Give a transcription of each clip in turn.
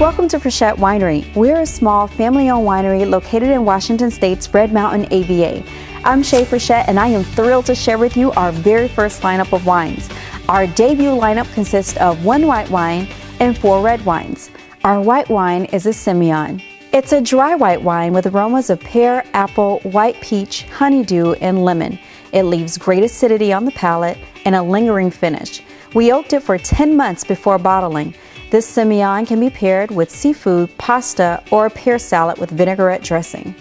Welcome to Frechette Winery. We're a small family-owned winery located in Washington State's Red Mountain AVA. I'm Shay Frechette and I am thrilled to share with you our very first lineup of wines. Our debut lineup consists of 1 white wine and 4 red wines. Our white wine is a Semillon. It's a dry white wine with aromas of pear, apple, white peach, honeydew, and lemon. It leaves great acidity on the palate and a lingering finish. We oaked it for 10 months before bottling. This Semillon can be paired with seafood, pasta, or a pear salad with vinaigrette dressing.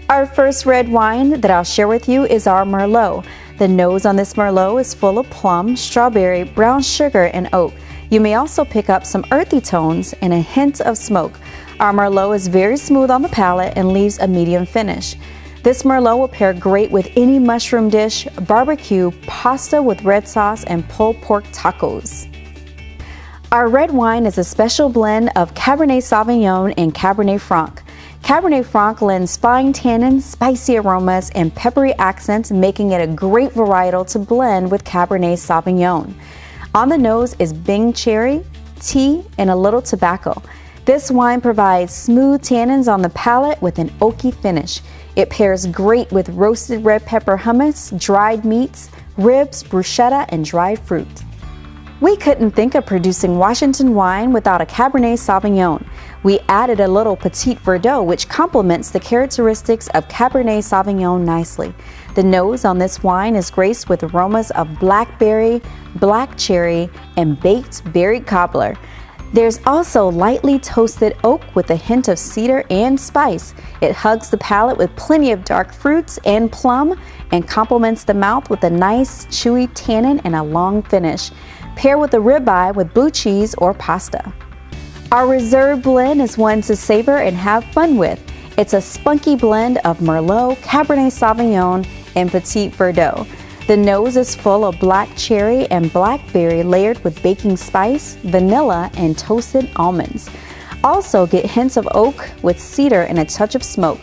Our first red wine that I'll share with you is our Merlot. The nose on this Merlot is full of plum, strawberry, brown sugar, and oak. You may also pick up some earthy tones and a hint of smoke. Our Merlot is very smooth on the palate and leaves a medium finish. This Merlot will pair great with any mushroom dish, barbecue, pasta with red sauce, and pulled pork tacos. Our red wine is a special blend of Cabernet Sauvignon and Cabernet Franc. Cabernet Franc lends fine tannins, spicy aromas, and peppery accents, making it a great varietal to blend with Cabernet Sauvignon. On the nose is Bing cherry, tea, and a little tobacco. This wine provides smooth tannins on the palate with an oaky finish. It pairs great with roasted red pepper hummus, dried meats, ribs, bruschetta, and dried fruit. We couldn't think of producing Washington wine without a Cabernet Sauvignon. We added a little Petit Verdot, which complements the characteristics of Cabernet Sauvignon nicely. The nose on this wine is graced with aromas of blackberry, black cherry, and baked berry cobbler. There's also lightly toasted oak with a hint of cedar and spice. It hugs the palate with plenty of dark fruits and plum and complements the mouth with a nice chewy tannin and a long finish. Pair with a ribeye with blue cheese or pasta. Our reserve blend is one to savor and have fun with. It's a spunky blend of Merlot, Cabernet Sauvignon, and Petit Verdot. The nose is full of black cherry and blackberry layered with baking spice, vanilla, and toasted almonds. Also get hints of oak with cedar and a touch of smoke.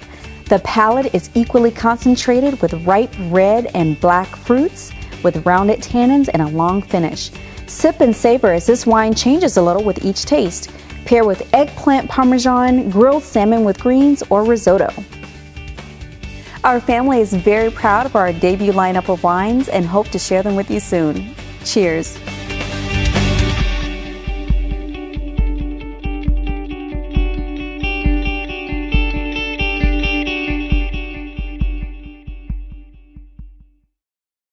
The palate is equally concentrated with ripe red and black fruits with rounded tannins and a long finish. Sip and savor as this wine changes a little with each taste. Pair with eggplant parmesan, grilled salmon with greens, or risotto. Our family is very proud of our debut lineup of wines and hope to share them with you soon. Cheers!